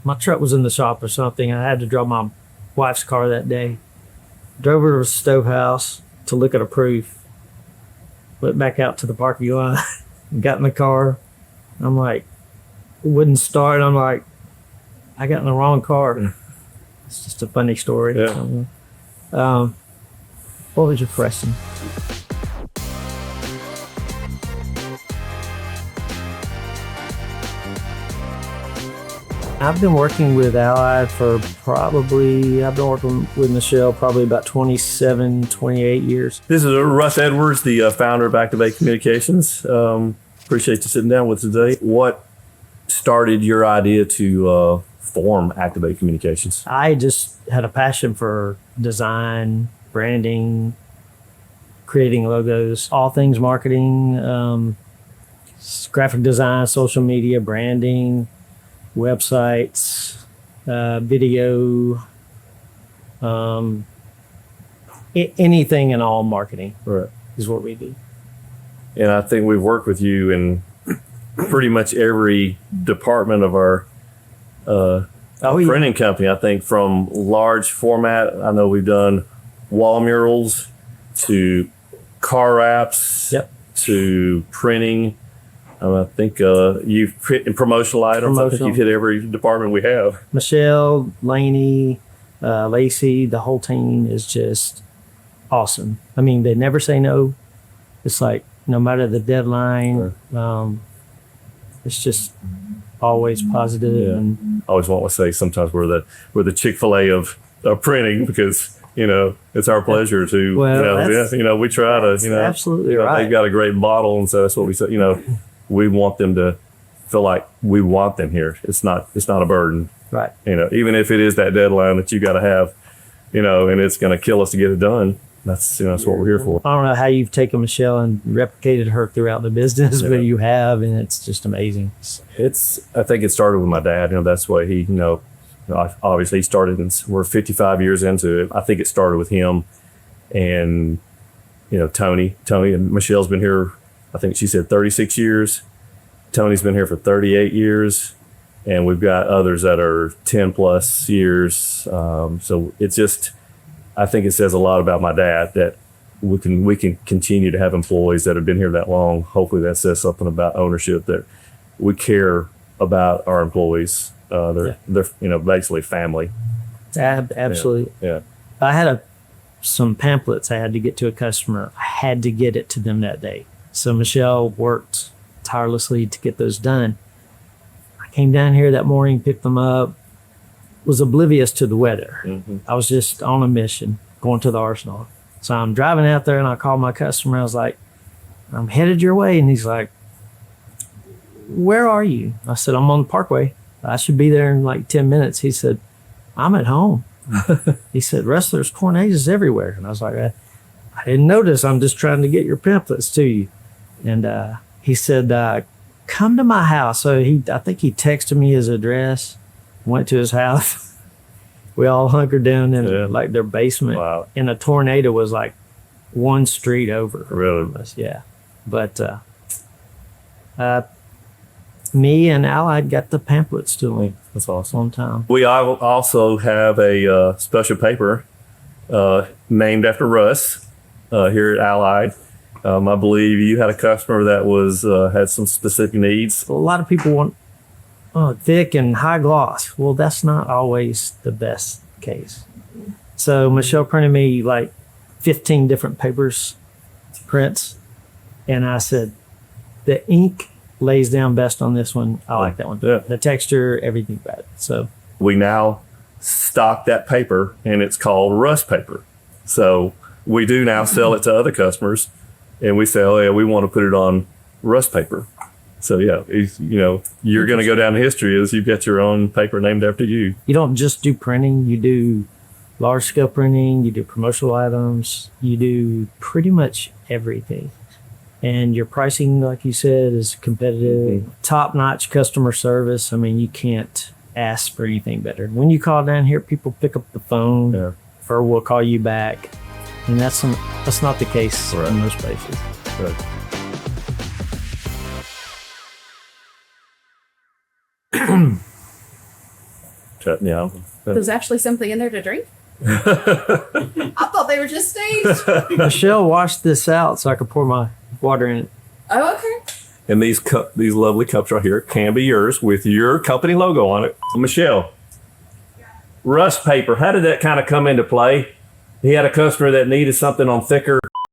my truck was in the shop or something. I had to draw my wife's car that day. Drove her to the stove house to look at a proof. Went back out to the parking lot, got in the car. I'm like, it wouldn't start. I'm like, I got in the wrong car. It's just a funny story. Yeah. What was your question? I've been working with Allied for I've been working with Michelle probably about 27, 28 years. This is Russ Edwards, the founder of Active8 Communications. Appreciate you sitting down with us today. What started your idea to form Active8 Communications? I just had a passion for design, branding, creating logos, all things marketing, graphic design, social media, branding, websites, video, anything and all marketing is what we do. And I think we've worked with you in pretty much every department of our printing company. I think from large format, I know we've done wall murals to car wraps to printing. I think you've in promotional items. I think you've hit every department we have. Michelle, Laney, Lacey, the whole team is just awesome. I mean, they never say no. It's like no matter the deadline, it's just always positive. Yeah. And I always want to say sometimes we're the Chick-fil-A of printing because it's our pleasure to we try to absolutely right. They've got a great model, and so that's what we say. We want them to feel like we want them here. It's not a burden. Right. Even if it is that deadline that you got to have, and it's going to kill us to get it done. That's what we're here for. I don't know how you've taken Michelle and replicated her throughout the business, but you have, and it's just amazing. I think it started with my dad. That's why he, obviously he started, and we're 55 years into it. I think it started with him and, Tony and Michelle's been here. I think she said 36 years. Tony's been here for 38 years. And we've got others that are 10 plus years. So it's just, I think it says a lot about my dad that we can continue to have employees that have been here that long. Hopefully that says something about ownership, that we care about our employees. They're basically family. Absolutely. Yeah. I had some pamphlets I had to get to a customer. I had to get it to them that day. So Michelle worked tirelessly to get those done. I came down here that morning, picked them up, was oblivious to the weather. Mm-hmm. I was just on a mission, going to the arsenal. So I'm driving out there and I called my customer. I was like, I'm headed your way. And he's like, where are you? I said, I'm on the Parkway. I should be there in like 10 minutes. He said, I'm at home. He said, Russ, there's cornettas everywhere. And I was like, I didn't notice. I'm just trying to get your pamphlets to you. And he said, come to my house. So I think he texted me his address, went to his house. We all hunkered down in like their basement. Wow. And a tornado was like one street over. Really? Yeah. But me and Allied got the pamphlets to him. That's awesome. On time. We also have a special paper named after Russ here at Allied. I believe you had a customer that had some specific needs. A lot of people want thick and high gloss. Well, that's not always the best case. So Michelle printed me like 15 different prints. And I said, the ink lays down best on this one. I like that one. Yeah. The texture, everything about it. So we now stock that paper, and it's called Russ paper. So we do now sell it to other customers, and we say, oh yeah, we want to put it on Russ paper. So yeah, you're going to go down in history as you've got your own paper named after you. You don't just do printing. You do large scale printing. You do promotional items. You do pretty much everything. And your pricing, like you said, is competitive. Mm-hmm. Top-notch customer service. I mean, you can't ask for anything better. When you call down here, people pick up the phone or will call you back. And that's not the case in most places. Right. Yeah. There's actually something in there to drink? I thought they were just staged. Michelle washed this out so I could pour my water in it. Oh, okay. And these lovely cups right here can be yours with your company logo on it. Michelle, Russ paper, how did that kind of come into play? He had a customer that needed something on thicker